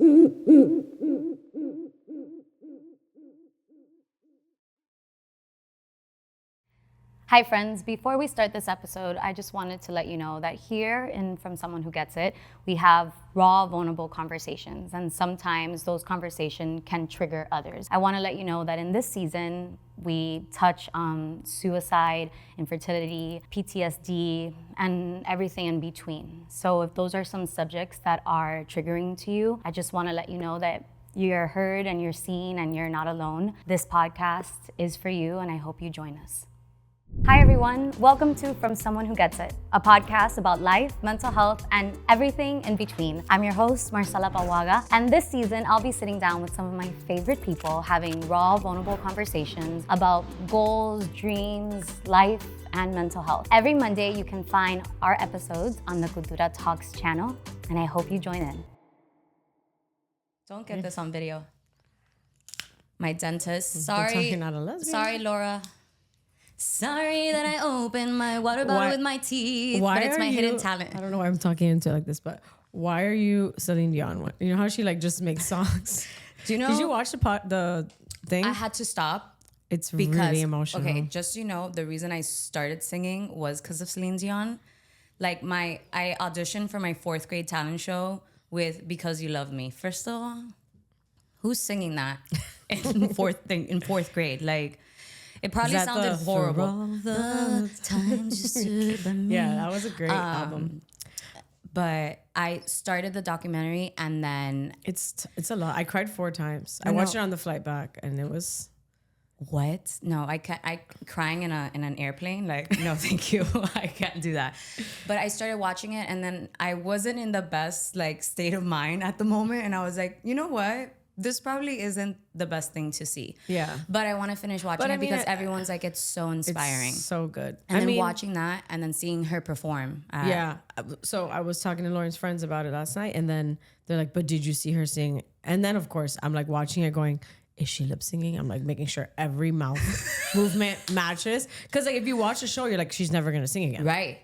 Hi friends, before we start this episode, I just wanted to let you know that here in From Someone Who Gets It, we have raw, vulnerable conversations, and sometimes those conversations can trigger others. I want to let you know that in this season, we touch on suicide, infertility, PTSD, and everything in between. So if those are some subjects that are triggering to you, I just want to let you know that you're heard and you're seen and you're not alone. This podcast is for you, and I hope you join us. Hi everyone, welcome to From Someone Who Gets It, a podcast about life, mental health, and everything in between. I'm your host, Marcela, and this season I'll be sitting down with some of my favorite people having raw, vulnerable conversations about goals, dreams, life, and mental health. Every Monday you can find our episodes on the Cultura Talks channel, and I hope you join in. Don't get this on video. My dentist, sorry Laura. Sorry that I opened my water bottle with my teeth, but it's my hidden talent. I don't know why I'm talking into it like this, but why are you Celine Dion? You know how she like just makes songs? Do you know? Did you watch the thing? I had to stop. It's really emotional. Okay, just so you know, the reason I started singing was because of Celine Dion. Like I auditioned for my 4th grade talent show with Because You Love Me. First of all, who's singing that in fourth grade? Like, it probably sounded horrible. For all the times you stood by me. Yeah, that was a great album. But I started the documentary and then... It's a lot. I cried 4 times. I watched it on the flight back and it was... What? No, I can't. Crying in an airplane? Like, no, thank you. I can't do that. But I started watching it and then I wasn't in the best like state of mind at the moment. And I was like, you know what? This probably isn't the best thing to see. Yeah. But I want to finish watching it because everyone's like, it's so inspiring. It's so good. And then watching that and then seeing her perform. Yeah. So I was talking to Lauren's friends about it last night and then they're like, but did you see her sing? And then of course I'm like watching it going, is she lip singing? I'm like making sure every mouth movement matches. Cause like if you watch the show, you're like, she's never going to sing again. Right.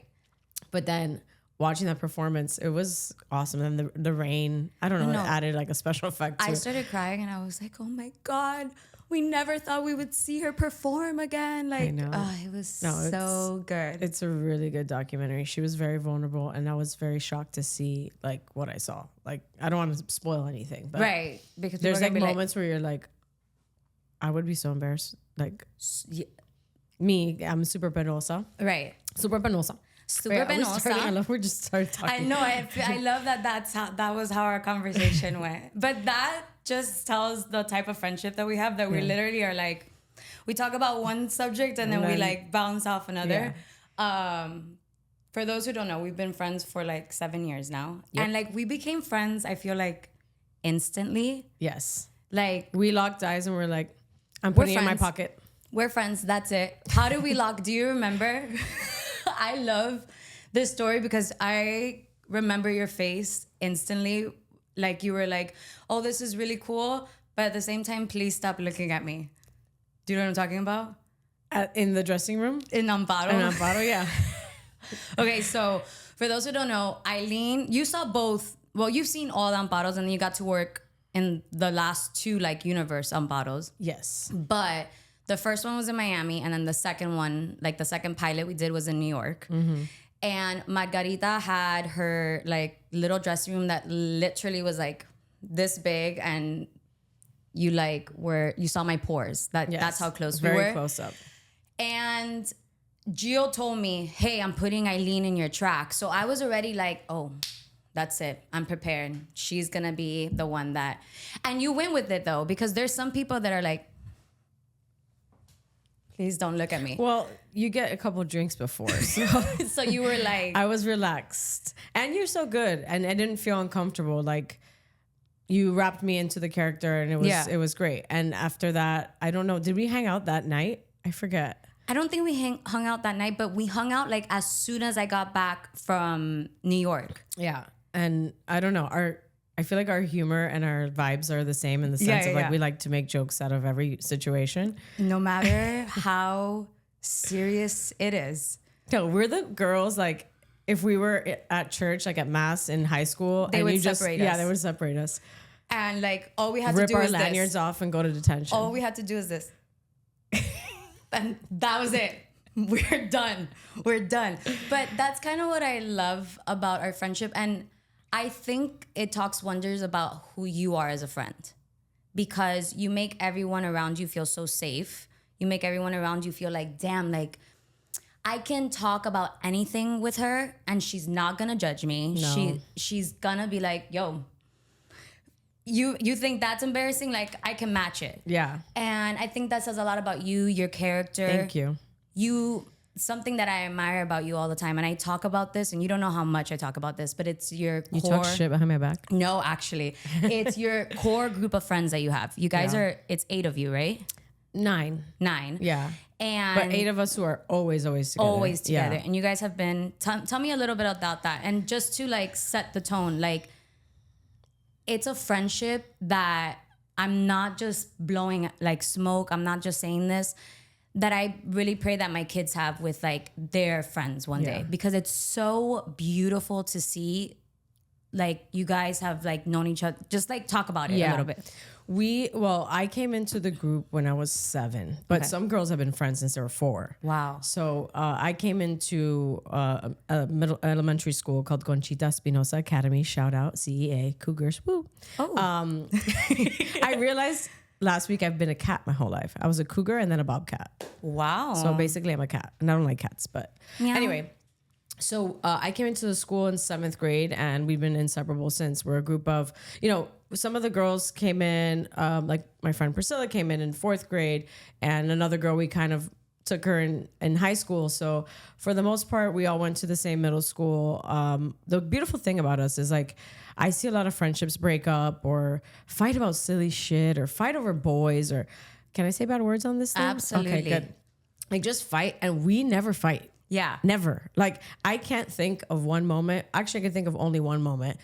But then watching that performance, it was awesome. And the rain, I don't know, it added like a special effect to I started crying and I was like, oh my God, we never thought we would see her perform again. Like, it was so good. It's a really good documentary. She was very vulnerable and I was very shocked to see like what I saw. Like, I don't want to spoil anything, but right. Because there's like moments where you're like, I would be so embarrassed. Like me, I'm super penosa. Right. Super penosa. Super penosa. I love we just started talking. I know. I love that. That was how our conversation went. But that just tells the type of friendship that we have. That we literally are like, we talk about one subject and then we like bounce off another. Yeah. For those who don't know, we've been friends for like 7 years now, and like we became friends. I feel like instantly. Yes. Like we locked eyes and we're like, I'm putting it in my pocket. We're friends. That's it. How did we lock? Do you remember? I love this story because I remember your face instantly. Like you were like, oh, this is really cool. But at the same time, please stop looking at me. Do you know what I'm talking about? In the dressing room? In Amparo. In Amparo, yeah. Okay, so for those who don't know, Eileen, you saw both. Well, you've seen all the Amparos and then you got to work in the last 2 like universe Amparos. Yes. But the first one was in Miami, and then the second one, like the second pilot we did, was in New York. Mm-hmm. And Margarita had her like little dressing room that literally was like this big, and you saw my pores. That's how close we were. Very close up. And Gio told me, "Hey, I'm putting Eileen in your track." So I was already like, "Oh, that's it. I'm prepared. She's gonna be the one that." And you went with it though, because there's some people that are like, please don't look at me. Well, you get a couple drinks before. So you were like... I was relaxed. And you're so good. And I didn't feel uncomfortable. Like, you wrapped me into the character and it was great. And after that, I don't know. Did we hang out that night? I forget. I don't think we hung out that night, but we hung out like as soon as I got back from New York. Yeah. And I don't know. I feel like our humor and our vibes are the same in the sense of like we like to make jokes out of every situation. No matter how serious it is. No, we're the girls like if we were at church, like at mass in high school, they would separate us. Yeah, they would separate us. And like all we had Rip to do our is lanyards this. off and go to detention. All we had to do is this. And that was it. We're done. We're done. But that's kind of what I love about our friendship. And I think it talks wonders about who you are as a friend, because you make everyone around you feel so safe. You make everyone around you feel like, damn, like I can talk about anything with her and she's not gonna judge me. No. She's gonna be like, yo, you think that's embarrassing? Like I can match it. Yeah. And I think that says a lot about you, your character. Thank you. Something that I admire about you all the time, and I talk about this, and you don't know how much I talk about this, but it's your core. You talk shit behind my back? No, actually. It's your core group of friends that you have. You guys it's 8 of you, right? 9. 9. Yeah. And But 8 of us who are always together. always together. Yeah. And you guys have been, tell me a little bit about that. And just to like set the tone, like it's a friendship that I'm not just blowing like smoke. I'm not just saying this, that I really pray that my kids have with like their friends one day, because it's so beautiful to see like you guys have like known each other. Just like talk about it a little bit. I came into the group when I was 7, but some girls have been friends since they were 4. Wow. So I came into a elementary school called Conchita Espinosa Academy. Shout out CEA Cougars. Woo. Oh. I realized last week I've been a cat my whole life. I was a cougar and then a bobcat. Wow. So basically I'm a cat, and I don't like cats. But Meow. anyway, so I came into the school in 7th grade, and we've been inseparable since. We're a group of, some of the girls came in, like my friend Priscilla came in 4th grade, and another girl we kind of took her in high school. So for the most part, we all went to the same middle school. The beautiful thing about us is like, I see a lot of friendships break up or fight about silly shit or fight over boys, or can I say bad words on this thing? Absolutely. Okay, good. Like just fight, and we never fight. Yeah. Never. Like I can't think of one moment. Actually, I can think of only one moment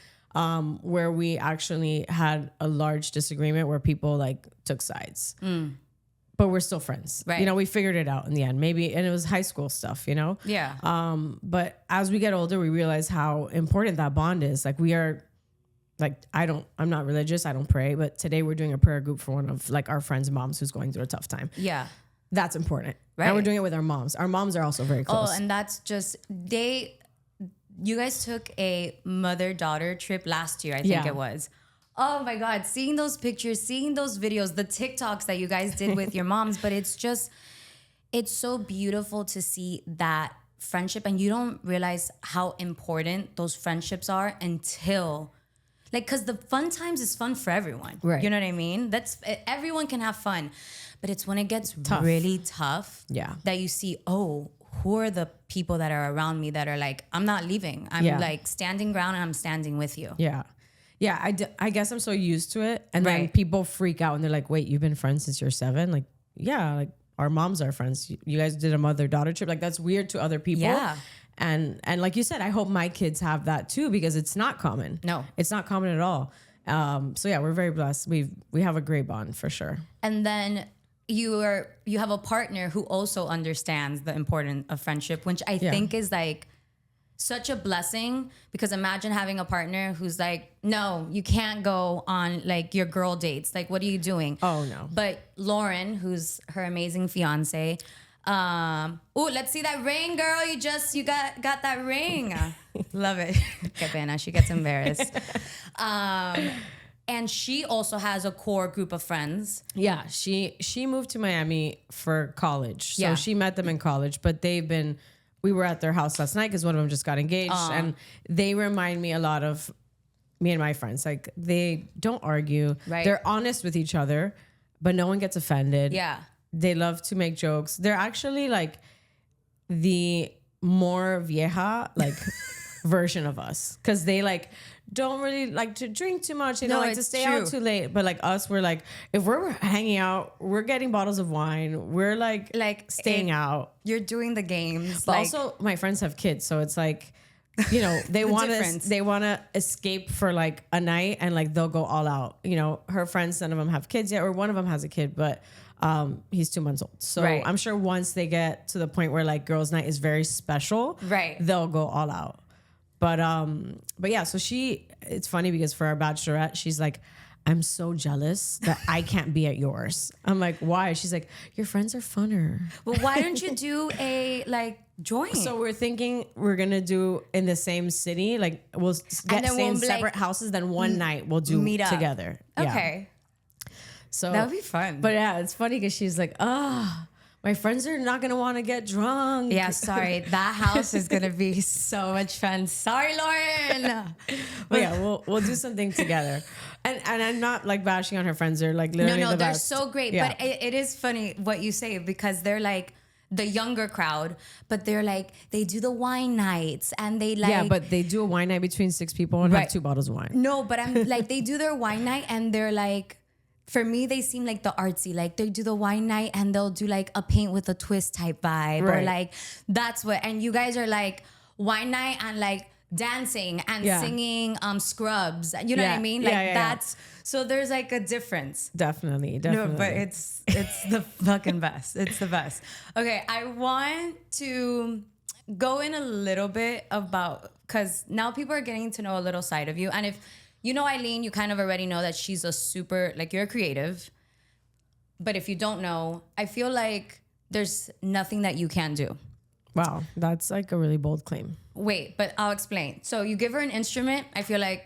where we actually had a large disagreement where people like took sides. But we're still friends. Right. We figured it out in the end. Maybe, and it was high school stuff, Yeah. But as we get older, we realize how important that bond is. Like we are, like I'm not religious. I don't pray. But today we're doing a prayer group for one of like our friends' moms who's going through a tough time. Yeah. That's important. Right. And we're doing it with our moms. Our moms are also very close. Oh, and that's just you guys took a mother-daughter trip last year, I think it was. Oh my God, seeing those pictures, seeing those videos, the TikToks that you guys did with your moms, but it's so beautiful to see that friendship, and you don't realize how important those friendships are until because the fun times is fun for everyone. Right. You know what I mean? Everyone can have fun, but it's when it gets Tough. really tough that you see, who are the people that are around me that are like, I'm not leaving. I'm like standing ground and I'm standing with you. Yeah. Yeah, I guess I'm so used to it. And then Right. people freak out and they're like, wait, you've been friends since you're 7? Like, yeah, like our moms are friends. You guys did a mother-daughter trip. Like that's weird to other people. Yeah. And like you said, I hope my kids have that too, because it's not common. No. It's not common at all. So yeah, we're very blessed. We have a great bond for sure. And then you have a partner who also understands the importance of friendship, which I think is like such a blessing, because imagine having a partner who's like, no, you can't go on like your girl dates. Like, what are you doing? Oh no. But Lauren, who's her amazing fiance, let's see that ring, girl. You got that ring. Love it. Que pena, she gets embarrassed. And she also has a core group of friends. Yeah, she moved to Miami for college. So Yeah. she met them in college, but we were at their house last night because one of them just got engaged. And they remind me a lot of me and my friends. Like they don't argue. Right. They're honest with each other, but no one gets offended. Yeah. They love to make jokes. They're actually like the more vieja like version of us, because they like don't really like to drink too much. They don't like to it's stay true. out too late. But like us, we're like, if we're hanging out, we're getting bottles of wine. We're like staying out. You're doing the games. But also, my friends have kids, so it's like, they want to escape for like a night, and like they'll go all out. Her friends, none of them have kids yet, or one of them has a kid, but he's 2 months old. So Right. I'm sure once they get to the point where like girls' night is very special, Right. they'll go all out. But yeah, so it's funny because for our bachelorette, she's like, I'm so jealous that I can't be at yours. I'm like, why? She's like, your friends are funner. Well, why don't you do a like joint? So we're thinking we're gonna do in the same city. Like we'll get stay in separate houses. Then one night we'll do meet up together. Okay. Yeah. So that would be fun. But yeah, it's funny because she's like, my friends are not gonna want to get drunk. Yeah, sorry. That house is gonna be so much fun. Sorry, Lauren. But yeah, we'll do something together. And I'm not like bashing on her friends. They're like literally No, the they're best. so great. Yeah. But it is funny what you say because they're like the younger crowd, but they're like they do the wine nights and they like Yeah, but they do a wine night between 6 people and have 2 bottles of wine. No, but I'm like they do their wine night and they're like for me they seem like the artsy. Like they do the wine night and they'll do like a paint with a twist type vibe or Right. like that's what and you guys are like wine night and like dancing and singing Scrubs. You know what I mean? Like that's so there's like a difference. Definitely. No, but it's the fucking best. It's the best. Okay, I want to go in a little bit about because now people are getting to know a little side of you. And if you know Eileen, you kind of already know that she's a super like you're a creative. But if you don't know, I feel like there's nothing that you can do. Wow, that's like a really bold claim. Wait, but I'll explain. So you give her an instrument, I feel like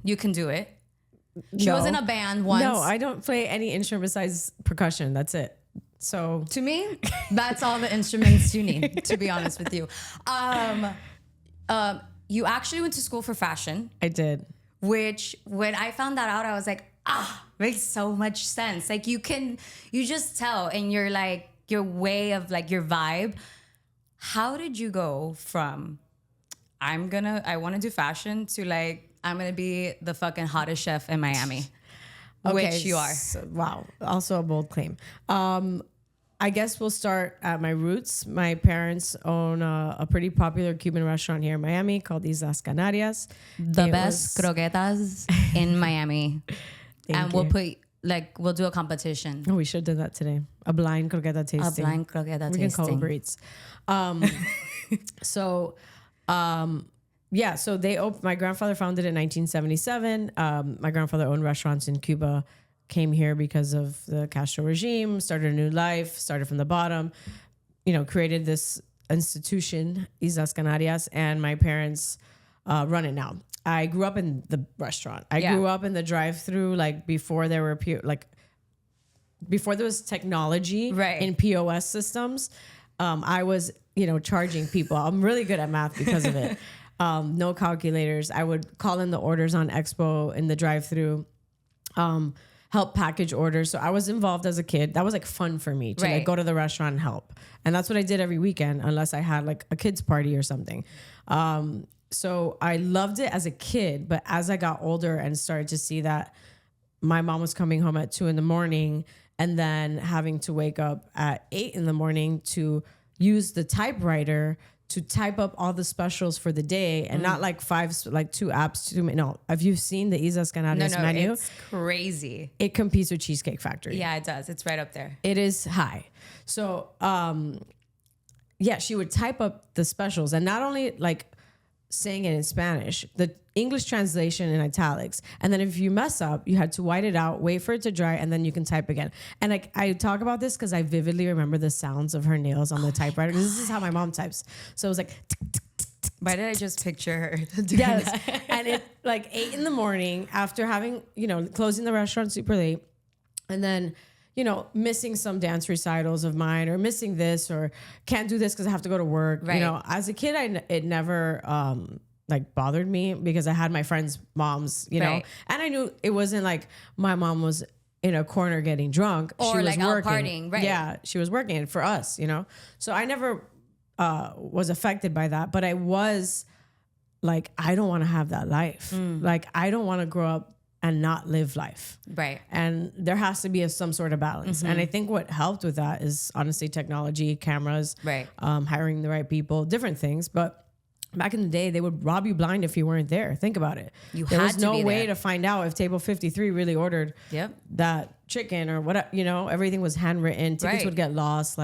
you can do it. She was in a band once. No, I don't play any instrument besides percussion. That's it. So To me, that's all the instruments you need, to be honest with you. You actually went to school for fashion, I did. which when I found that out, I was like, makes so much sense. Like you just tell and you're like, your way of like your vibe. How did you go from I want to do fashion to like, I'm going to be the fucking hottest chef in Miami, which you are. Wow. Also a bold claim. I guess we'll start at my roots. My parents own a pretty popular Cuban restaurant here in Miami called Islas Canarias. The best croquetas in Miami. And we'll do a competition. Oh, we should have done that today. A blind croqueta tasting. A blind croqueta tasting. We can call it Uber Eats. So my grandfather founded it in 1977. My grandfather owned restaurants in Cuba, came here because of the Castro regime, started a new life, started from the bottom, created this institution, Islas Canarias, and my parents run it now. I grew up in the restaurant. I grew up in the drive-through, like before there were before there was technology in POS systems. I was, charging people. I'm really good at math because of it. No calculators. I would call in the orders on Expo in the drive-through, help package orders. So I was involved as a kid. That was like fun for me to like go to the restaurant and help. And that's what I did every weekend, unless I had like a kids party or something. So I loved it as a kid, but as I got older and started to see that my mom was coming home at 2 a.m. and then having to wake up at 8 a.m. to use the typewriter to type up all the specials for the day and not like 2 apps. No, have you seen the Islas Canarias menu? It's crazy. It competes with Cheesecake Factory. Yeah, it does. It's right up there. It is high. So, she would type up the specials and not only like saying it in Spanish, the English translation in italics. And then if you mess up, you had to white it out, wait for it to dry, and then you can type again. And like I talk about this because I vividly remember the sounds of her nails on the typewriter. This is how my mom types. So it was like, tick, tick, tick, tick. Why did I just picture her doing Yes. that? And it like 8 a.m. after having, closing the restaurant super late, and then missing some dance recitals of mine or missing this or can't do this because I have to go to work. Right. As a kid, it never like bothered me because I had my friends' moms, Right. and I knew it wasn't like my mom was in a corner getting drunk. Or she was like out working. partying, right. Yeah, she was working for us, So I never was affected by that, but I was like, I don't want to have that life. Like, I don't want to grow up and not live life. Right. And there has to be some sort of balance. And I think what helped with that is honestly technology, cameras, Right. Hiring the right people, different things. But back in the day, they would rob you blind if you weren't there. Think about it. There had was to no be way there. to find out if table 53 really ordered that chicken or whatever, everything was handwritten. Tickets Right. would get lost.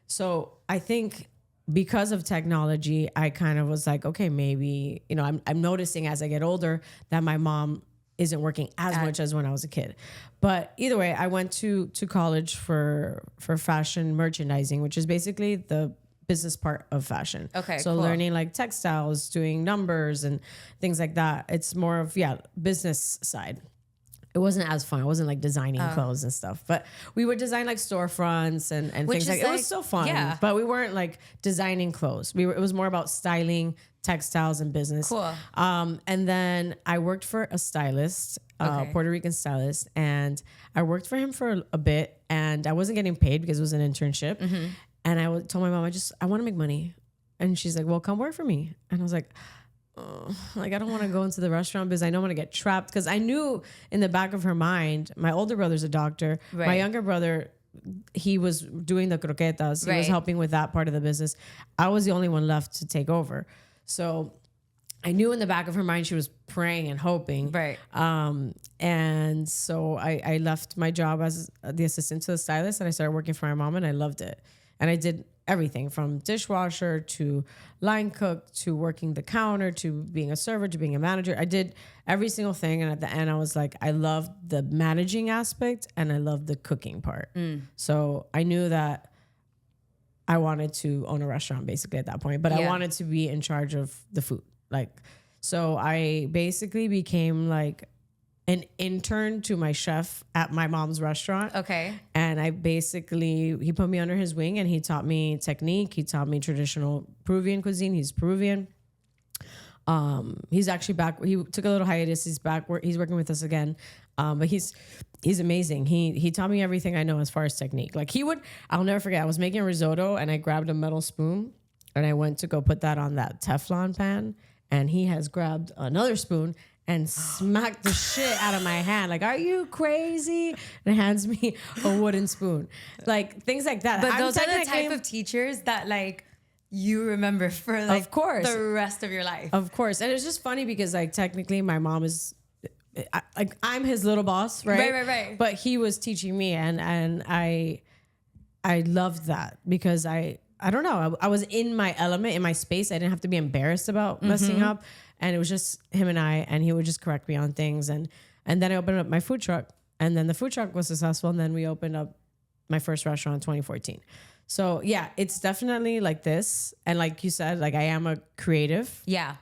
So I think because of technology, I kind of was like, okay, maybe, I'm noticing as I get older that my mom isn't working as much as when I was a kid. But either way, I went to college for fashion merchandising, which is basically the business part of fashion. Okay, so cool. learning like textiles, doing numbers and things like that. It's more of business side. It wasn't as fun. I wasn't like designing clothes and stuff, but we would design like storefronts and Which things like is it was still fun. yeah. But we weren't like designing clothes. It was more about styling, textiles, and business. Cool. And then I worked for a stylist, Okay. Puerto Rican stylist, and I worked for him for a bit, and I wasn't getting paid because it was an internship. And I told my mom, I want to make money, and she's like, "Well, come work for me." And I was like, like, I don't want to go into the restaurant business. I don't want to get trapped, because I knew in the back of her mind, my older brother's a doctor. My Right. younger brother, he was doing the croquetas. He was Right. helping with that part of the business. I was the only one left to take over. So I knew in the back of her mind, she was praying and hoping. Right. And so I left my job as the assistant to the stylist, and I started working for my mom, and I loved it. And I did everything from dishwasher to line cook to working the counter to being a server to being a manager. I did every single thing. And at the end, I was like, I loved the managing aspect and I loved the cooking part. So I knew that I wanted to own a restaurant basically at that point, but I Yeah. wanted to be in charge of the food. So I basically became like an intern to my chef at my mom's restaurant. Okay. And he put me under his wing, and he taught me technique. He taught me traditional Peruvian cuisine. He's Peruvian. He's actually back. He took a little hiatus. He's back. He's working with us again. But he's amazing. He taught me everything I know as far as technique. Like I'll never forget. I was making risotto, and I grabbed a metal spoon, and I went to go put that on that Teflon pan, and he has grabbed another spoon and smacked the shit out of my hand. Like, are you crazy? And hands me a wooden spoon. Like, things like that. But I'm those are the technically- type of teachers that like you remember for like Of course. the rest of your life. Of course. And it's just funny because like technically my mom is I'm his little boss, right? Right. But he was teaching me, and I loved that because I don't know. I was in my element, in my space. I didn't have to be embarrassed about messing up. And it was just him and I, and he would just correct me on things. And then I opened up my food truck, and then the food truck was successful. And then we opened up my first restaurant in 2014. So yeah, it's definitely like this. And like you said, like I am a creative. Yeah.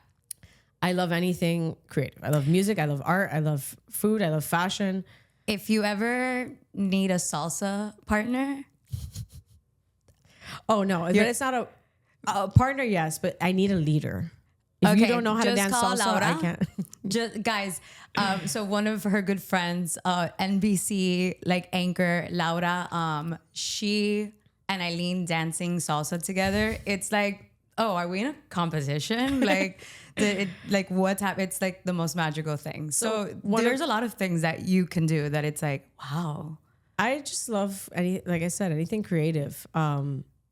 I love anything creative. I love music. I love art. I love food. I love fashion. If you ever need a salsa partner, Oh no, but it's not a partner. Yes, but I need a leader. If you don't know how to just dance call salsa, Laura. I can't. Just guys, so one of her good friends, NBC like anchor Laura, she and Eileen dancing salsa together. It's like, oh, are we in a competition? Like, like what's happening? It's like the most magical thing. So there's a lot of things that you can do that it's like, wow. I just love like I said, anything creative.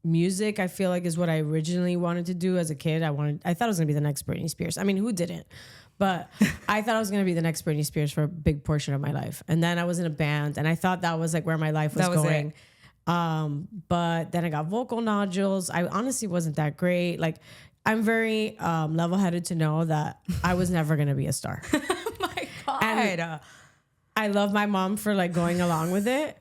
Music, I feel like, is what I originally wanted to do as a kid. I thought I was gonna be the next Britney Spears. I mean, who didn't? But I thought I was gonna be the next Britney Spears for a big portion of my life. And then I was in a band, and I thought that was like where my life was going. But then I got vocal nodules. I honestly wasn't that great. Like, I'm very level-headed to know that I was never gonna be a star. Oh my God. And I love my mom for like going along with it.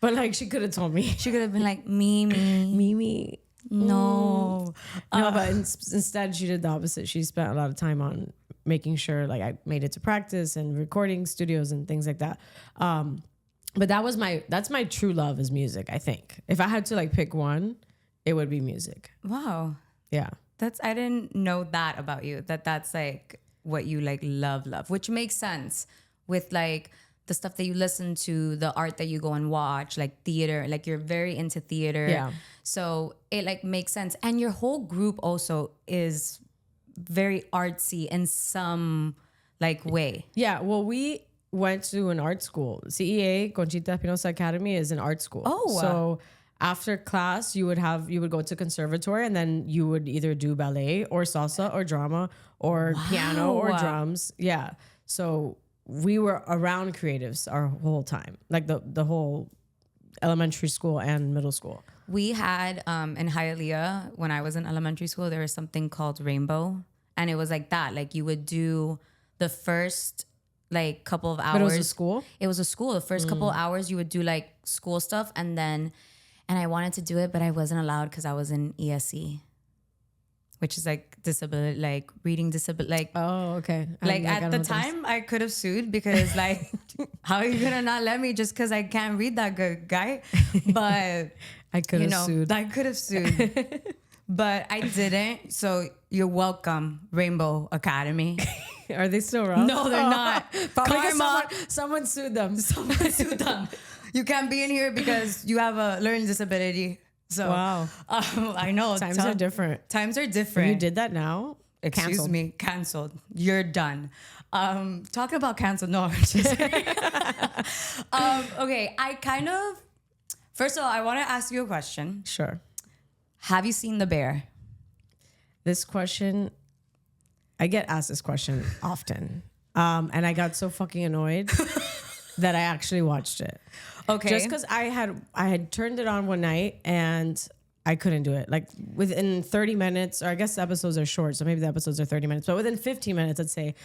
But like she could have told me. She could have been like, Mimi. Mimi. No. No, but instead she did the opposite. She spent a lot of time on making sure like I made it to practice and recording studios and things like that. But that's my true love is music, I think. If I had to like pick one, it would be music. Wow. Yeah. I didn't know that about you, that's like what you like love, which makes sense with like the stuff that you listen to, the art that you go and watch, like theater, like you're very into theater. Yeah. So it like makes sense. And your whole group also is very artsy in some like way. Yeah. Well, we went to an art school. CEA, Conchita Espinosa Academy, is an art school. Oh. So after class, you would go to conservatory, and then you would either do ballet or salsa or drama or piano or drums. Yeah. So we were around creatives our whole time, like the whole elementary school and middle school. We had in Hialeah, when I was in elementary school, there was something called Rainbow. And it was like that. Like you would do the first like couple of hours. But it was a school? It was a school. The first couple of hours you would do like school stuff, and I wanted to do it, but I wasn't allowed because I was in ESE, which is like disability, like reading disability, like. Oh, okay. Like at the time, I could have sued because like, how are you gonna not let me just because I can't read that good, guy? But I could have sued. I could have sued, but I didn't. So you're welcome, Rainbow Academy. Are they still around? No, they're not. Karma. Someone sued them. Someone sued them. You can't be in here because you have a learning disability. So Wow. I know Times are different. Times are If different. you did that now, Excuse canceled. me, canceled. You're done. Talk about canceled. No, I'm just kidding. Okay, I kind of. First of all, I want to ask you a question. Sure. Have you seen The Bear? This question, I get asked this question often. And I got so fucking annoyed that I actually watched it. Okay. Just because I had turned it on one night and I couldn't do it. Like within 30 minutes, or I guess the episodes are short, so maybe the episodes are 30 minutes, but within 15 minutes, I'd say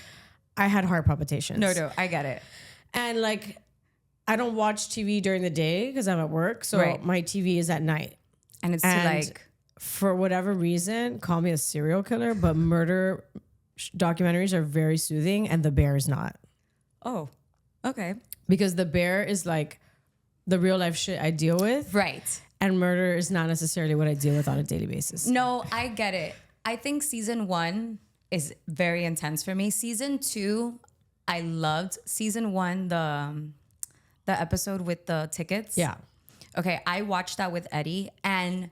I had heart palpitations. No, I get it. And like, I don't watch TV during the day because I'm at work. So Right. my TV is at night. And it's And like, for whatever reason, call me a serial killer, but murder documentaries are very soothing and The Bear is not. oh, okay. Because The Bear is like the real life shit I deal with. Right. And murder is not necessarily what I deal with on a daily basis. No, I get it. I think season 1 is very intense for me. Season 2, I loved. Season 1, the episode with the tickets. Yeah. Okay, I watched that with Eddie, and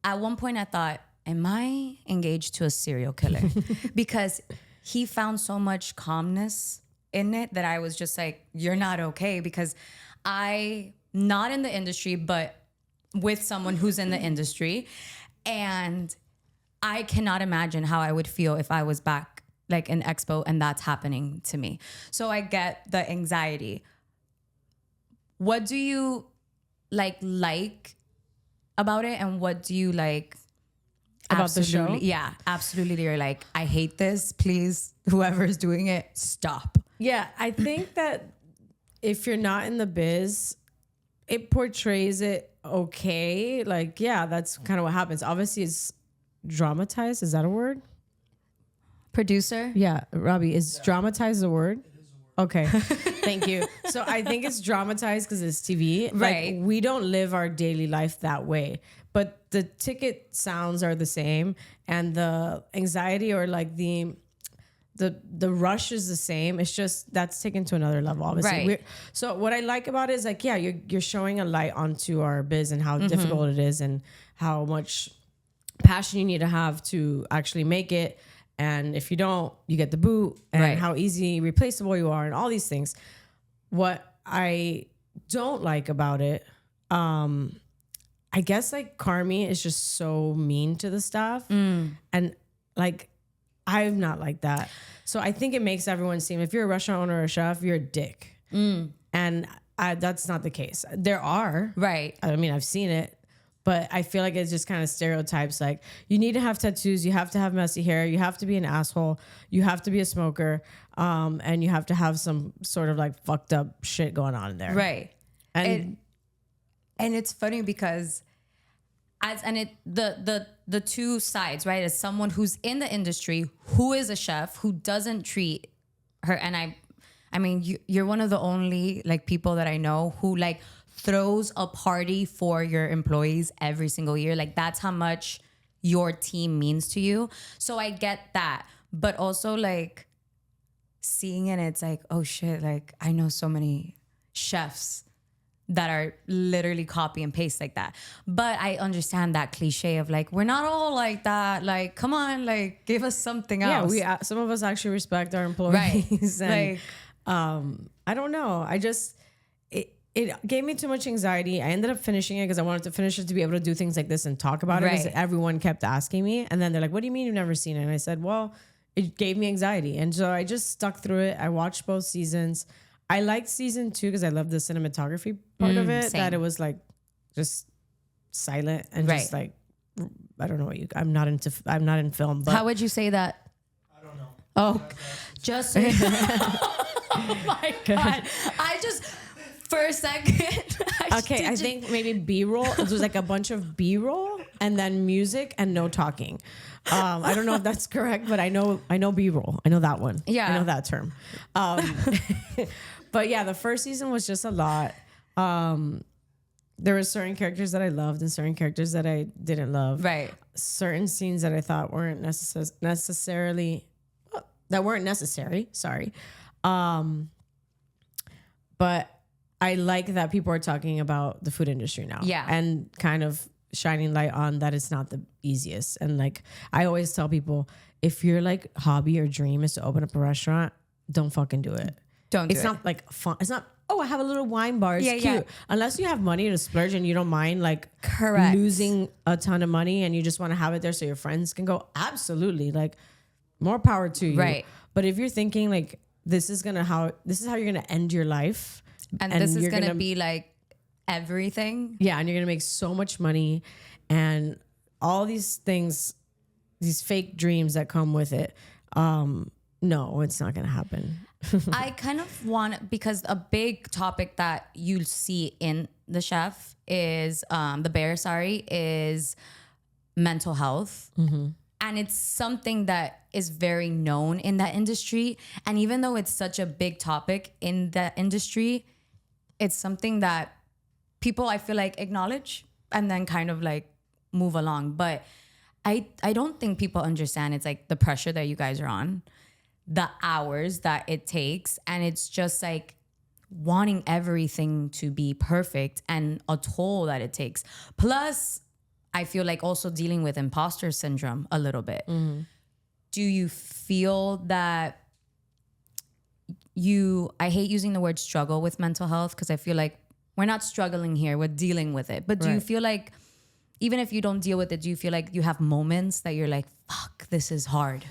at one point I thought, am I engaged to a serial killer? Because he found so much calmness in it that I was just like, you're not okay. Because not in the industry, but with someone who's in the industry, and I cannot imagine how I would feel if I was back like in Expo and that's happening to me. So I get the anxiety. What do you like about it, and what do you like About the show? Yeah, absolutely. You're like, I hate this. Please, whoever's doing it, stop. Yeah, I think that if you're not in the biz, it portrays it okay. Like, yeah, that's kind of what happens. Obviously, it's dramatized. Is that a word? Producer? Yeah, Robbie, is dramatized a word? Okay, thank you. So I think it's dramatized because it's TV. Right. Like, we don't live our daily life that way. But the ticket sounds are the same, and the anxiety or like the rush is the same. It's just that's taken to another level, obviously. Right. So what I like about it is like, yeah, you're showing a light onto our biz and how difficult it is and how much passion you need to have to actually make it. And if you don't, you get the boot, and Right. how easy replaceable you are and all these things. What I don't like about it, I guess like Carmi is just so mean to the staff. And like, I'm not like that. So I think it makes everyone seem, if you're a restaurant owner or a chef, you're a dick. And that's not the case. There are. Right. I mean, I've seen it. But I feel like it's just kind of stereotypes. Like, you need to have tattoos. You have to have messy hair. You have to be an asshole. You have to be a smoker. And you have to have some sort of like fucked up shit going on in there. Right. And it's funny because the two sides, right? As someone who's in the industry, who is a chef, who doesn't treat her, and I mean, you're one of the only like people that I know who like throws a party for your employees every single year. Like, that's how much your team means to you. So I get that. But also like seeing it, it's like, oh shit, like I know so many chefs that are literally copy and paste like that. But I understand that cliche of like, we're not all like that. Like, come on, like give us something else. yeah, some of us actually respect our employees. Right. And Like, I don't know. It gave me too much anxiety. I ended up finishing it because I wanted to finish it to be able to do things like this and talk about it. Because Right. everyone kept asking me. And then they're like, what do you mean you've never seen it? And I said, well, it gave me anxiety. And so I just stuck through it. I watched both seasons. I liked season 2 because I loved the cinematography part of it. same. That it was like just silent and Right. just like, I don't know what I'm not in film. But how would you say that? I don't know. Oh, just so oh my God. I just, for a second. I think maybe B-roll. It was like a bunch of B-roll and then music and no talking. I don't know if that's correct, but I know B-roll. I know that one. Yeah. I know that term. But yeah, the first season was just a lot. There were certain characters that I loved and certain characters that I didn't love. Right. Certain scenes that I thought weren't necessary. Sorry. But I like that people are talking about the food industry now. Yeah. And kind of shining light on that it's not the easiest. And like, I always tell people, if your like hobby or dream is to open up a restaurant, don't fucking do it. It's not like fun. It's not, oh, I have a little wine bar. It's cute. Yeah. Unless you have money to splurge and you don't mind like losing a ton of money and you just want to have it there so your friends can go. Absolutely. Like, more power to you. Right. But if you're thinking like, this is how you're going to end your life. And this is going to be like everything. Yeah. And you're going to make so much money and all these things, these fake dreams that come with it. No, it's not going to happen. I kind of want, because a big topic that you'll see in the chef is, the bear, is mental health. Mm-hmm. And it's something that is very known in that industry. And even though it's such a big topic in that industry, it's something that people, I feel like, acknowledge and then kind of like move along. But I don't think people understand it's like the pressure that you guys are on, the hours that it takes. And it's just like wanting everything to be perfect and a toll that it takes. Plus, I feel like also dealing with imposter syndrome a little bit. Mm-hmm. Do you feel that I hate using the word struggle with mental health because I feel like we're not struggling here, we're dealing with it. But do you feel like, even if you don't deal with it, do you feel like you have moments that you're like, fuck, this is hard?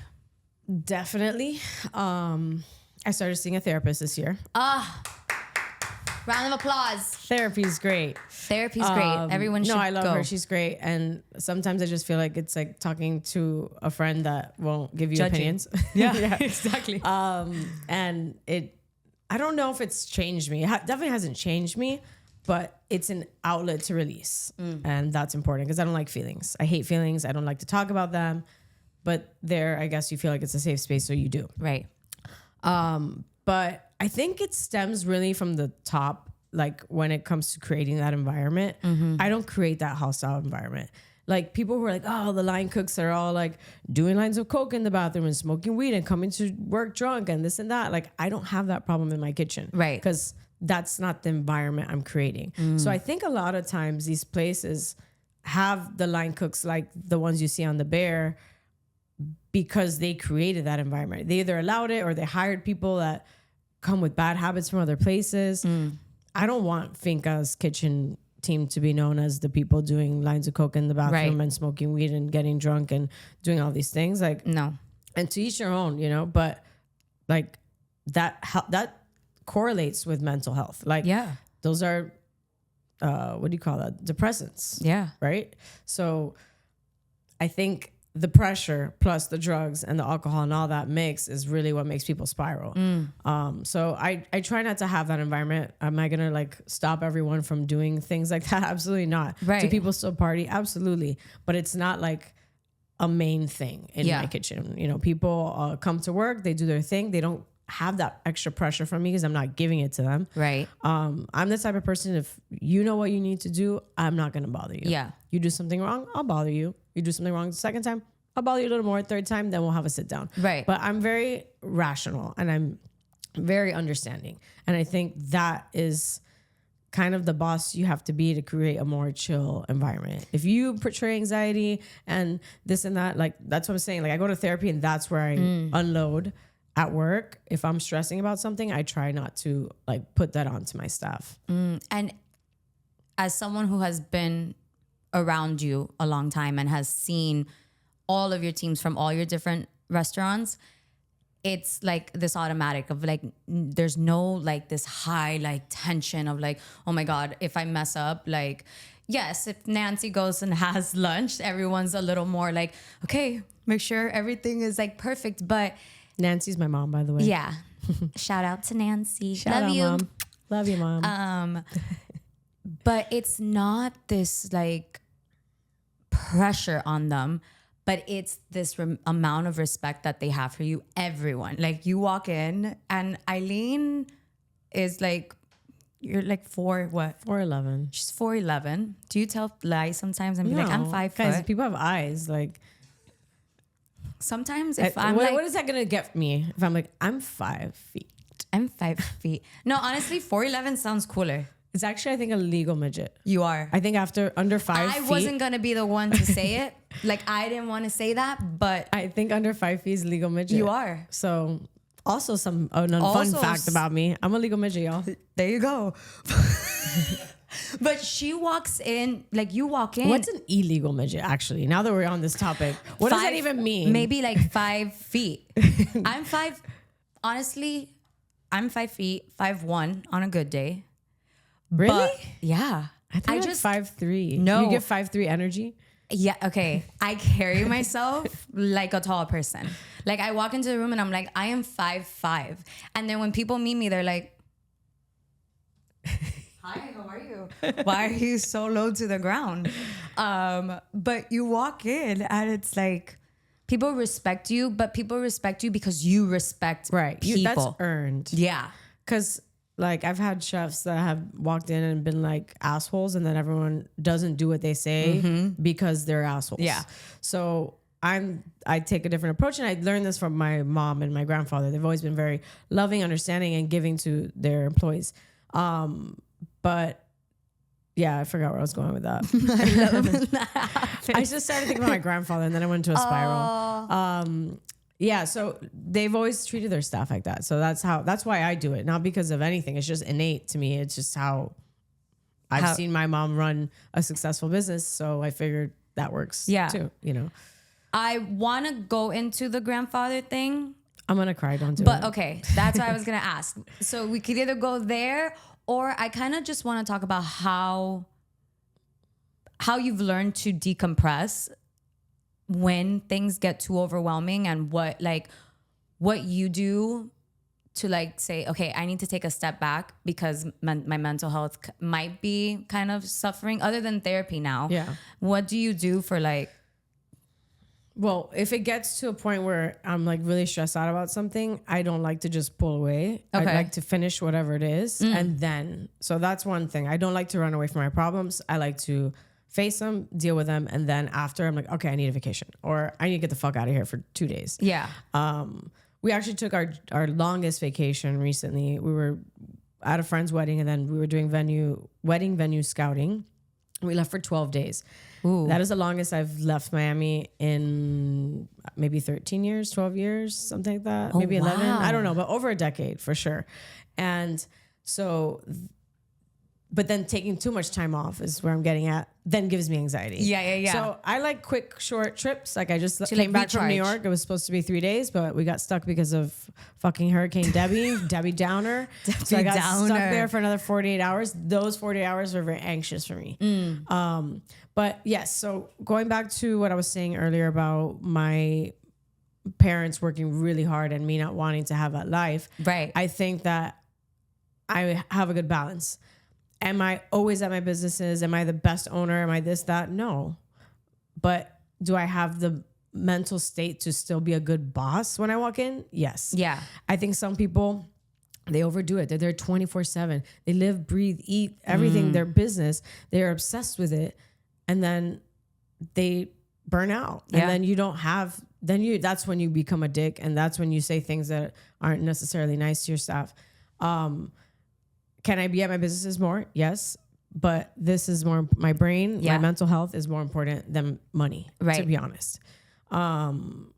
Definitely. I started seeing a therapist this year. Round of applause. Therapy's great. Therapy's great. Everyone should go. No, I love her. She's great. And sometimes I just feel like it's like talking to a friend that won't give you opinions. Yeah, exactly. And I don't know if it's changed me. It definitely hasn't changed me, but it's an outlet to release. And that's important because I don't like feelings. I hate feelings. I don't like to talk about them. But there, I guess you feel like it's a safe space, so you do. Right. But I think it stems really from the top, like when it comes to creating that environment. Mm-hmm. I don't create that hostile environment. Like people who are like, oh, the line cooks are all like doing lines of coke in the bathroom and smoking weed and coming to work drunk and this and that. Like I don't have that problem in my kitchen. Right. Because that's not the environment I'm creating. So I think a lot of times these places have the line cooks like the ones you see on The Bear because they created that environment. They either allowed it or they hired people that come with bad habits from other places. I don't want Finka's kitchen team to be known as the people doing lines of coke in the bathroom and smoking weed and getting drunk and doing all these things. Like, no. And to each your own, you know, but like that correlates with mental health. Like, those are, what do you call that? Depressants. Yeah. Right. So I think the pressure plus the drugs and the alcohol and all that mix is really what makes people spiral. So I try not to have that environment. Am I going to like stop everyone from doing things like that? Absolutely not. Right. Do people still party? Absolutely. But it's not like a main thing in my kitchen. You know, people come to work, they do their thing. They don't have that extra pressure from me because I'm not giving it to them. Right. I'm the type of person, if you know what you need to do, I'm not going to bother you. Yeah. You do something wrong, I'll bother you. You do something wrong the second time, I'll bother you a little more. Third time, then we'll have a sit down. Right. But I'm very rational and I'm very understanding. And I think that is kind of the boss you have to be to create a more chill environment. If you portray anxiety and this and that, like that's what I'm saying. Like I go to therapy and that's where I unload at work. If I'm stressing about something, I try not to like put that onto my staff. And as someone who has been around you a long time and has seen all of your teams from all your different restaurants, it's like this automatic of like, there's no like this high like tension of like, oh my God, if I mess up, like, yes, if Nancy goes and has lunch, everyone's a little more like, okay, make sure everything is like perfect. But Nancy's my mom, by the way. Yeah. Shout out to Nancy. Shout Love out, you. Mom. Love you, Mom. But it's not this like pressure on them, but it's this amount of respect that they have for you. Everyone, like you walk in and Eileen is like, you're like 4'11". She's 4'11". Do you tell lies sometimes and be like, I'm 5 Guys, foot? people have eyes. Like, Sometimes if I'm like, what is that gonna get me if I'm like, I'm 5 feet? I'm 5 feet. No, honestly, 4'11" sounds cooler. It's actually, I think, a legal midget. You are. I think after under 5 feet. I wasn't gonna be the one to say it. Like I didn't want to say that, but I think under 5 feet is legal midget. you are. So, also some fun fact about me. I'm a legal midget, y'all. There you go. But she walks in, like you walk in. What's an illegal midget, actually? Now that we're on this topic, what does that even mean? Maybe like 5 feet. Honestly, I'm 5 feet, 5'1" on a good day. Really? But, yeah. I think just 5'3". No. You get 5'3" energy? Yeah, okay. I carry myself like a tall person. Like I walk into the room and I'm like, I am 5'5". And then when people meet me, they're like, hi, how are you? Why are you so low to the ground? But you walk in and it's like, people respect you, but people respect you because you respect people. That's earned. Yeah. Because like I've had chefs that have walked in and been like assholes, and then everyone doesn't do what they say because they're assholes. Yeah. So I take a different approach, and I learned this from my mom and my grandfather. They've always been very loving, understanding, and giving to their employees. But yeah, I forgot where I was going with that. I just started thinking about my grandfather, and then I went into a spiral. Yeah, so they've always treated their staff like that. So that's why I do it. Not because of anything. It's just innate to me. It's just how I've seen my mom run a successful business. So I figured that works too, you know. I want to go into the grandfather thing. I'm going to cry. Don't do it. But okay, that's what I was going to ask. So we could either go there, or I kind of just want to talk about how you've learned to decompress when things get too overwhelming, and what you do to like say, okay, I need to take a step back because my mental health might be kind of suffering other than therapy now. Yeah. What do you do for like? Well, if it gets to a point where I'm like really stressed out about something, I don't like to just pull away. Okay. I'd like to finish whatever it is. And then, so that's one thing. I don't like to run away from my problems. I like to face them, deal with them. And then after, I'm like, okay, I need a vacation, or I need to get the fuck out of here for 2 days. Yeah. We actually took our longest vacation recently. We were at a friend's wedding, and then we were doing wedding venue scouting. We left for 12 days. Ooh. That is the longest I've left Miami in maybe 13 years, 12 years, something like that. Maybe 11. wow. I don't know, but over a decade for sure. And so, but then taking too much time off is where I'm getting at, then gives me anxiety. Yeah. So I like quick, short trips. Like I just To, came like, back from New recharge. York. It was supposed to be 3 days, but we got stuck because of fucking Hurricane Debbie Downer. So I got stuck there for another 48 hours. Those 48 hours were very anxious for me. But yes, so going back to what I was saying earlier about my parents working really hard and me not wanting to have that life. Right. I think that I have a good balance. Am I always at my businesses? Am I the best owner? Am I this, that? No. But do I have the mental state to still be a good boss when I walk in? Yes. Yeah. I think some people, they overdo it. They're there 24/7. They live, breathe, eat, everything, their business. They're obsessed with it. And then they burn out. Yeah. And then you don't have, that's when you become a dick. And that's when you say things that aren't necessarily nice to your staff. Can I be at my businesses more? Yes. But this is more, my brain, my mental health is more important than money, to be honest. And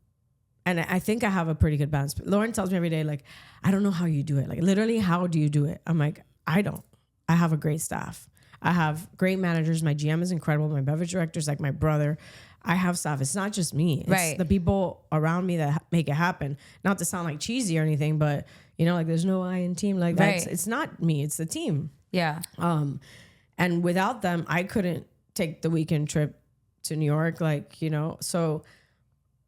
I think I have a pretty good balance. Lauren tells me every day, like, I don't know how you do it. Like, literally, how do you do it? I'm like, I don't. I have a great staff. I have great managers. My GM is incredible. My beverage director is like my brother. I have staff. It's not just me. It's the people around me that make it happen. Not to sound like cheesy or anything, but you know, like there's no I in team. Like that's, it's not me. It's the team. Yeah. And without them, I couldn't take the weekend trip to New York. Like, you know, so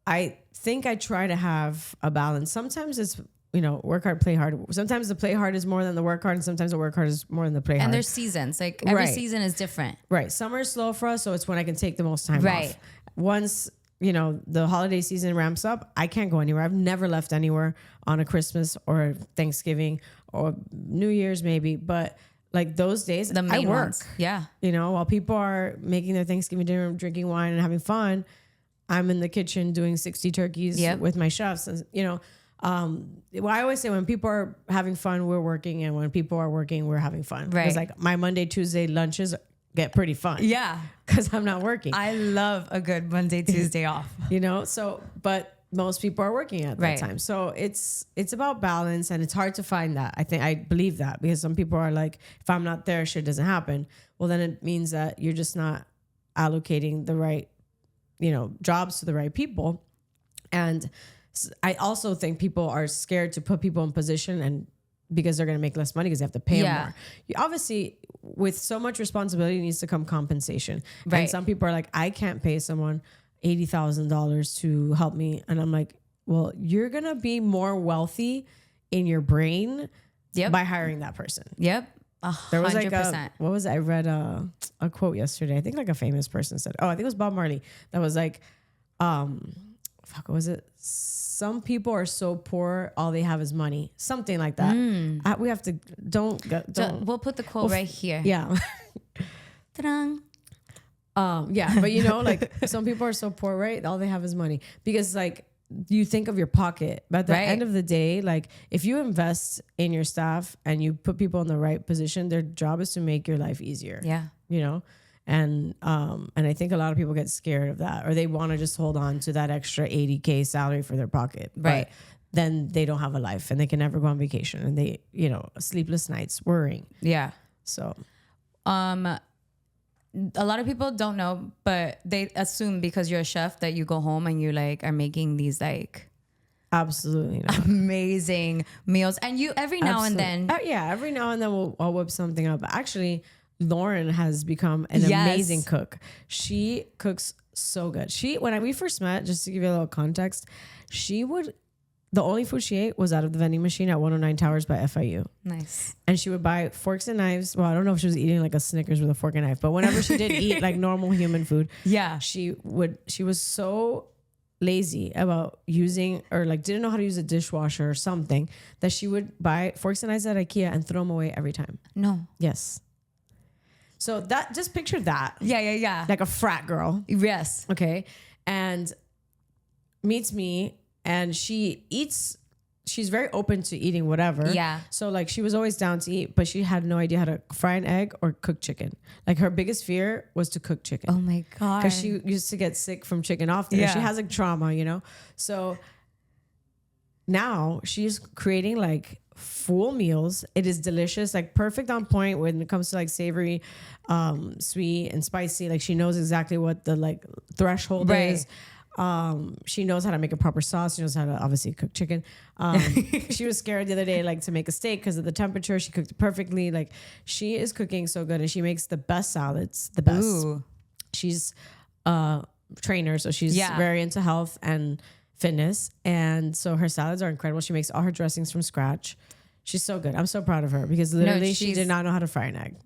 I think I try to have a balance. Sometimes it's, work hard, play hard. Sometimes the play hard is more than the work hard, and sometimes the work hard is more than the play hard. And there's seasons. Like every Right. season is different. Right. Summer is slow for us, so it's when I can take the most time Right. off. Once, the holiday season ramps up, I can't go anywhere. I've never left anywhere on a Christmas or Thanksgiving or New Year's maybe, but like those days, The main I work. ones. Yeah. While people are making their Thanksgiving dinner, drinking wine and having fun, I'm in the kitchen doing 60 turkeys with my chefs. And, I always say when people are having fun, we're working. And when people are working, we're having fun. Right. Because like my Monday, Tuesday lunches get pretty fun. Yeah. Because I'm not working. I love a good Monday, Tuesday off. But most people are working at that time. So it's about balance, and it's hard to find that. I believe that, because some people are like, if I'm not there, shit doesn't happen. Well, then it means that you're just not allocating the right, jobs to the right people. And I also think people are scared to put people in position, and because they're going to make less money because they have to pay them more. Obviously, with so much responsibility needs to come compensation. Right. And some people are like, I can't pay someone $80,000 to help me. And I'm like, well, you're going to be more wealthy in your brain by hiring that person. Yep. There was 100%. what was it? I read a quote yesterday. I think like a famous person said, I think it was Bob Marley. That was like, what was it? Some people are so poor, all they have is money. Something like that. We have to, don't. We'll put the quote right here. Yeah. Ta-dang. Yeah, but like some people are so poor, right? All they have is money, because like you think of your pocket, but at the end of the day, like if you invest in your staff and you put people in the right position, their job is to make your life easier. Yeah. And I think a lot of people get scared of that, or they want to just hold on to that extra 80K salary for their pocket. Right. But then they don't have a life, and they can never go on vacation, and they, sleepless nights worrying. Yeah. So, a lot of people don't know, but they assume because you're a chef that you go home and you like are making these like absolutely not. amazing meals, and you every now and then. Every now and then I'll whip something up. Actually, Lauren has become an amazing cook. She cooks so good. When we first met, just to give you a little context, the only food she ate was out of the vending machine at 109 Towers by FIU. Nice. And she would buy forks and knives. Well, I don't know if she was eating like a Snickers with a fork and knife, but whenever she did eat like normal human food, she was so lazy about using, or like didn't know how to use a dishwasher or something, that she would buy forks and knives at IKEA and throw them away every time. No. Yes. So just picture that. Yeah. Like a frat girl. Yes. Okay. And meets me, and she's very open to eating whatever. Yeah. So like she was always down to eat, but she had no idea how to fry an egg or cook chicken. Like her biggest fear was to cook chicken. Oh my God. Because she used to get sick from chicken often. Yeah. She has like trauma, So now she's creating like full meals. It is delicious, like perfect on point when it comes to like savory, sweet and spicy. Like she knows exactly what the like threshold is. She knows how to make a proper sauce. She knows how to obviously cook chicken. She was scared the other day, like to make a steak because of the temperature. She cooked it perfectly. Like she is cooking so good, and she makes the best salads, the best. Ooh. She's a trainer, so she's very into health and fitness. And so her salads are incredible. She makes all her dressings from scratch. She's so good. I'm so proud of her, because literally she did not know how to fry an egg.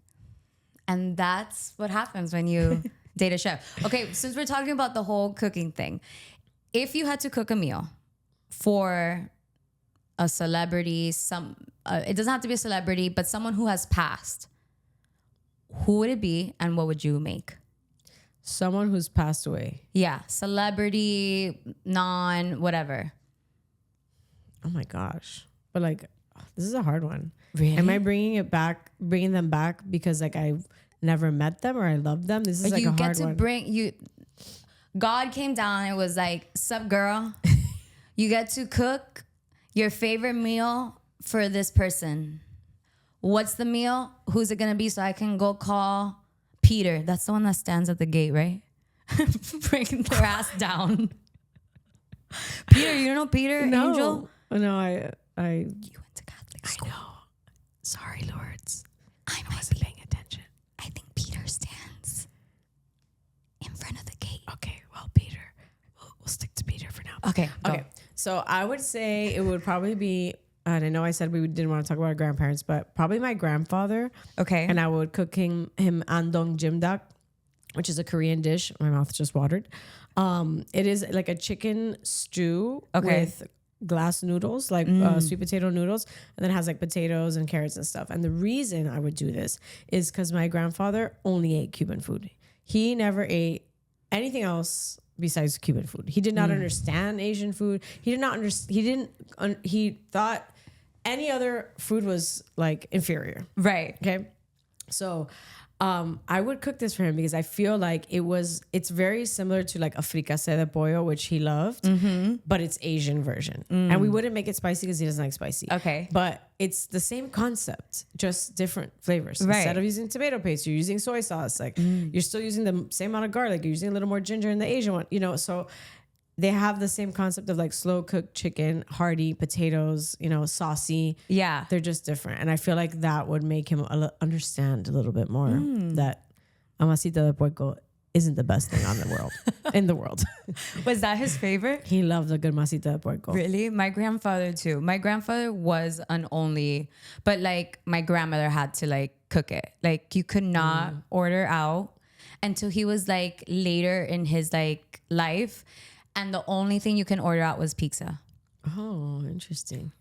And that's what happens when you date a chef. Okay, since we're talking about the whole cooking thing, if you had to cook a meal for a celebrity, it doesn't have to be a celebrity, but someone who has passed, who would it be and what would you make? Someone who's passed away. Yeah, celebrity, whatever. Oh my gosh. But like, this is a hard one. Really? Am I bringing them back because like I've never met them or I love them? This is like a hard one. God came down and was like, sup girl, you get to cook your favorite meal for this person. What's the meal? Who's it gonna be? So I can go call Peter. That's the one that stands at the gate, right? Bringing their ass down. Peter, you don't know Peter, No. Angel? No, I You went to Catholic school. I know. Sorry, Lords. I wasn't paying attention. I think Peter stands in front of the gate. Okay, well, Peter. We'll stick to Peter for now. Okay. Go. Okay. So I would say it would probably be, and I know I said we didn't want to talk about our grandparents, but probably my grandfather. Okay. And I would cook him andong jimdak, which is a Korean dish. My mouth just watered. It is like a chicken stew with glass noodles, like sweet potato noodles, and then it has like potatoes and carrots and stuff. And the reason I would do this is because my grandfather only ate Cuban food. He never ate anything else besides Cuban food. He did not understand Asian food. He did not understand. He thought any other food was like inferior. Right. Okay. So I would cook this for him because I feel like it's very similar to like a fricassé de pollo, which he loved, but it's Asian version. And we wouldn't make it spicy because he doesn't like spicy. Okay. But it's the same concept, just different flavors. Right. Instead of using tomato paste, you're using soy sauce. Like you're still using the same amount of garlic. You're using a little more ginger in the Asian one, you know, so they have the same concept of like slow cooked chicken, hearty potatoes, you know, saucy. Yeah. They're just different. And I feel like that would make him understand a little bit more that amasita de puerco isn't the best thing on the world, in the world. Was that his favorite? He loved a good masita de puerco. Really? My grandfather too. My grandfather was an only, but like my grandmother had to like cook it. Like you could not order out until he was like later in his like life. And the only thing you can order out was pizza. Oh, interesting.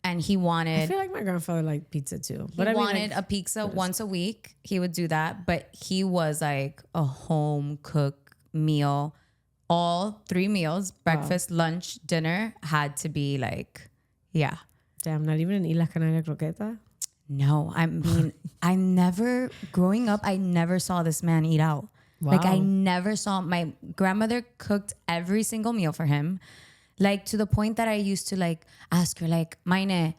And he wanted... I feel like my grandfather liked pizza too. But he wanted a pizza once a week. He would do that. But he was like a home cooked meal. All 3 meals, breakfast, lunch, dinner, had to be like, yeah. Damn, not even an Isla Canaria croqueta? No, I mean, growing up, I never saw this man eat out. Wow. Like I never saw, my grandmother cooked every single meal for him. Like to the point that I used to like ask her like, Maine,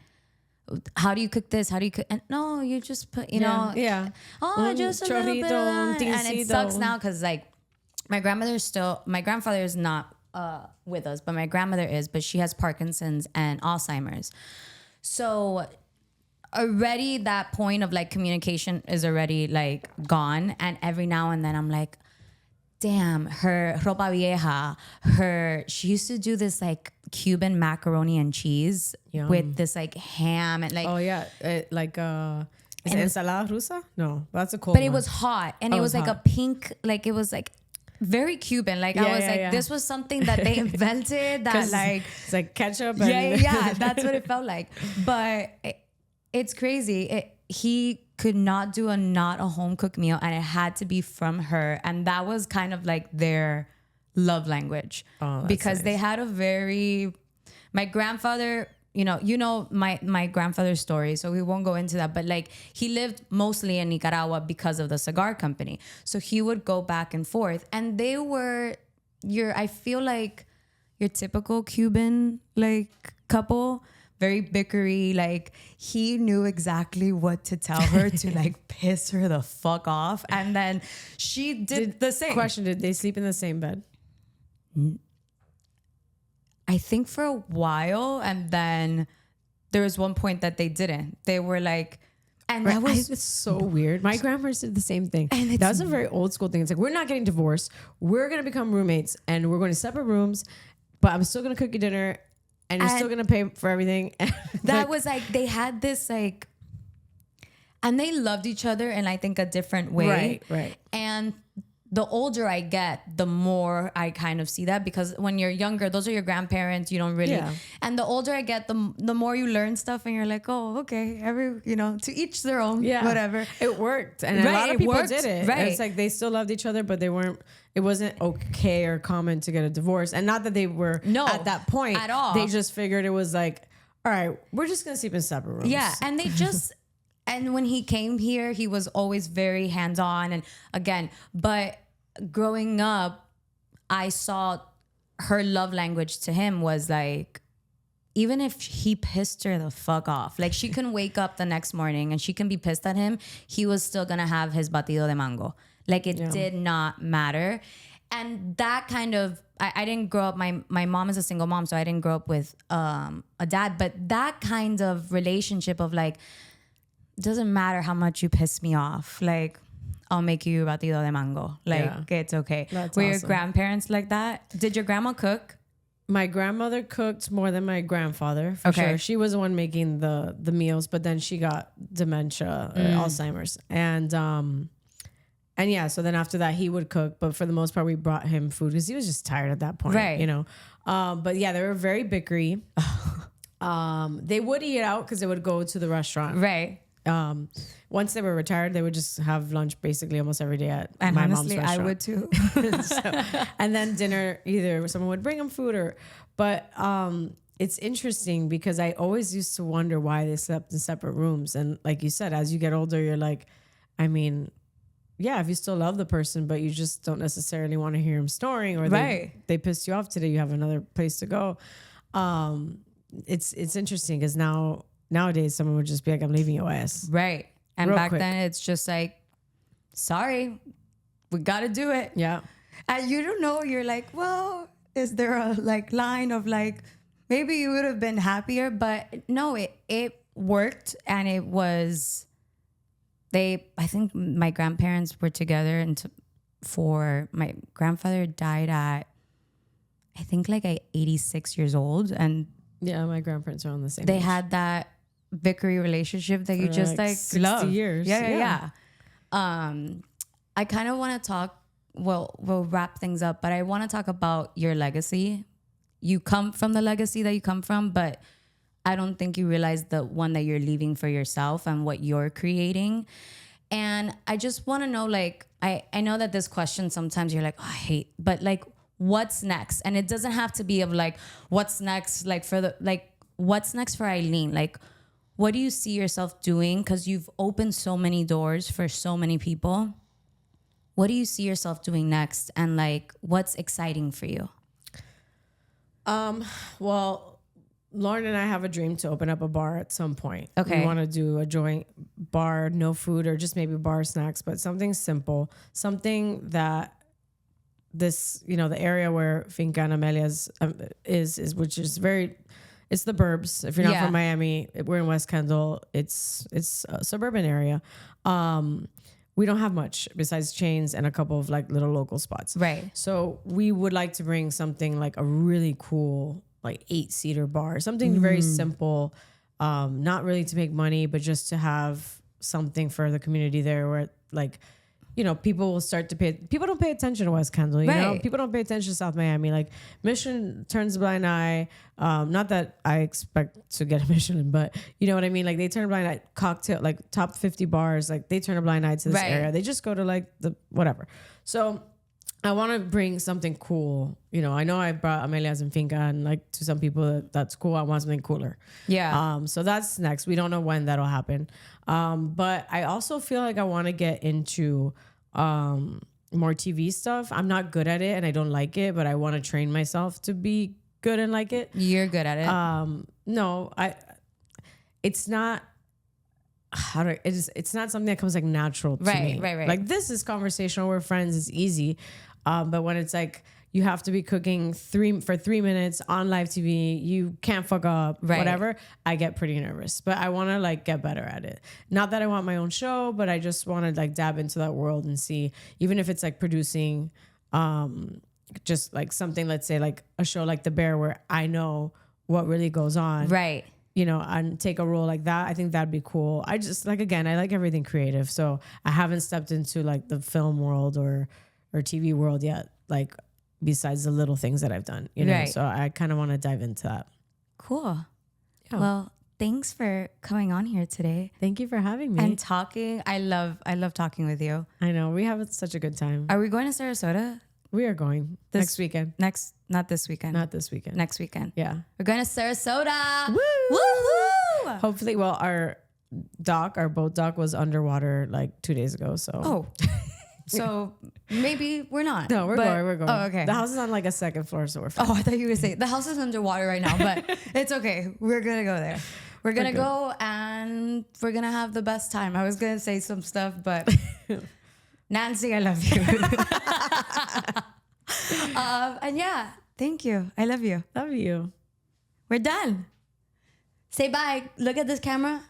how do you cook this? How do you cook? And no, you just put, you know. Yeah. Oh, just a little bit of that. And it sucks now because like my grandfather is not with us, but my grandmother is, but she has Parkinson's and Alzheimer's. So already that point of like communication is already like gone. And every now and then I'm like, damn, her ropa vieja, she used to do this like Cuban macaroni and cheese with this like ham and like. Oh yeah, is it ensalada rusa? No, that's a cold But one. it was hot and it was like hot. a pink, like it was like very Cuban. Like I was like, this was something that they invented that like. It's like ketchup and. Yeah, that's what it felt like. But it's crazy. He could not do not a home cooked meal and it had to be from her. And that was kind of like their love language. Oh, because nice. they had my grandfather, you know my grandfather's story, so we won't go into that, but like he lived mostly in Nicaragua because of the cigar company. So he would go back and forth and they were I feel like your typical Cuban like couple. Very bickery, like he knew exactly what to tell her to like piss her the fuck off. And then she did the same. Question, did they sleep in the same bed? I think for a while. And then there was one point that they didn't. They were like, and that was It's so weird. My grandparents did the same thing. And That was a very old school thing. It's like, we're not getting divorced. We're going to become roommates and we're going to separate rooms, but I'm still going to cook you dinner. And you're still going to pay for everything. That was like, they had this like, and they loved each other in I think a different way. Right. And the older I get, the more I kind of see that, because when you're younger, those are your grandparents. You don't really. Yeah. And the older I get, the more you learn stuff, and you're like, oh, okay, to each their own. Yeah. Whatever. It worked, and a lot of people did it. Right. It's like they still loved each other, but it wasn't okay or common to get a divorce, and not that they were at that point at all. They just figured it was like, all right, we're just gonna sleep in separate rooms. Yeah, and they just. And when he came here, he was always very hands-on. And again, but growing up, I saw her love language to him was like, even if he pissed her the fuck off, like she can wake up the next morning and she can be pissed at him, he was still gonna have his batido de mango. Like it did not matter. And that kind of, I didn't grow up, my mom is a single mom, so I didn't grow up with a dad, but that kind of relationship of like, doesn't matter how much you piss me off. Like, I'll make you batido de mango. Like, it's okay. That's Were awesome. your grandparents like that? Did your grandma cook? My grandmother cooked more than my grandfather, for Okay. sure. She was the one making the meals, but then she got dementia, Alzheimer's. And yeah, so then after that he would cook, but for the most part we brought him food because he was just tired at that point, Right. you know. But yeah, they were very bickery. They would eat out because they would go to the restaurant. Right. Once they were retired, they would just have lunch basically almost every day at And my honestly, mom's I restaurant. would too. So, and then dinner, either someone would bring them food but it's interesting because I always used to wonder why they slept in separate rooms. And like you said, as you get older, you're like, I mean, yeah, if you still love the person, but you just don't necessarily want to hear them snoring or they pissed you off today, you have another place to go. It's interesting because nowadays someone would just be like, I'm leaving your ass. Right. And Real back quick. then it's just like, sorry, we got to do it. Yeah. And you don't know, you're like, well, is there a like line of like, maybe you would have been happier, but no, it worked. And it was, I think my grandparents were together for my grandfather died at, I think like 86 years old. And Yeah, my grandparents are on the same they age. had that victory relationship that you For just like like 60 love. years. Yeah. I kind of want to talk. Well, we'll wrap things up, but I want to talk about your legacy. You come from the legacy that you come from, but I don't think you realize the one that you're leaving for yourself and what you're creating. And I just want to know, like, I know that this question sometimes you're like, oh, I hate, but like, what's next? And it doesn't have to be of like, what's next? Like what's next for Eileen? Like, what do you see yourself doing? Because you've opened so many doors for so many people. What do you see yourself doing next? And like, what's exciting for you? Well, Lauren and I have a dream to open up a bar at some point. Okay. We want to do a joint bar, no food, or just maybe bar snacks, but something simple, something that this, you know, the area where Finka and Amelia's is, which is it's the burbs. If you're not from Miami, we're in West Kendall. It's a suburban area. We don't have much besides chains and a couple of like little local spots. Right. So we would like to bring something like a really cool, like 8-seater bar, something very simple, not really to make money, but just to have something for the community there where like, you know, people will start to people don't pay attention to West Kendall, you know, people don't pay attention to South Miami. Like Mission turns a blind eye. Not that I expect to get a Michelin, but you know what I mean? Like they turn a blind eye, cocktail, like top 50 bars, like they turn a blind eye to this area. They just go to like the whatever. So I want to bring something cool. You know, I know I brought Amelia's and Finka and like to some people that's cool. I want something cooler. Yeah. So that's next. We don't know when that'll happen. But I also feel like I want to get into more TV stuff. I'm not good at it and I don't like it, but I want to train myself to be good and like it. You're good at it. No, it's not. It's not something that comes like natural to me. Right. Like this is conversational. We're friends. It's easy. But when it's like you have to be cooking for 3 minutes on live TV, you can't fuck up, whatever. I get pretty nervous, but I want to like get better at it. Not that I want my own show, but I just want to like dab into that world and see, even if it's like producing, just like something, let's say like a show like The Bear where I know what really goes on. Right. You know, and take a role like that. I think that'd be cool. I just like, again, I like everything creative. So I haven't stepped into like the film world or TV world yet. Like besides the little things that I've done, you know? Right. So I kind of want to dive into that. Cool. Yeah. Well, thanks for coming on here today Thank you for having me. and talking. I love talking with you. I know we have such a good time. Are we going to Sarasota We are going next weekend. Not this weekend. Not this weekend. Next weekend. Yeah. We're going to Sarasota. Woo! Woohoo! Hopefully, well, our boat dock was underwater like 2 days ago. So Oh. So maybe we're not. no, we're going. Oh, okay. The house is on like a second floor, so we're fine. Oh, I thought you were going to say the house is underwater right now, but it's okay. We're going to go there. We're going to go and we're going to have the best time. I was going to say some stuff, but Nancy, I love you. And yeah, thank you. I love you. Love you. We're done. Say bye. Look at this camera.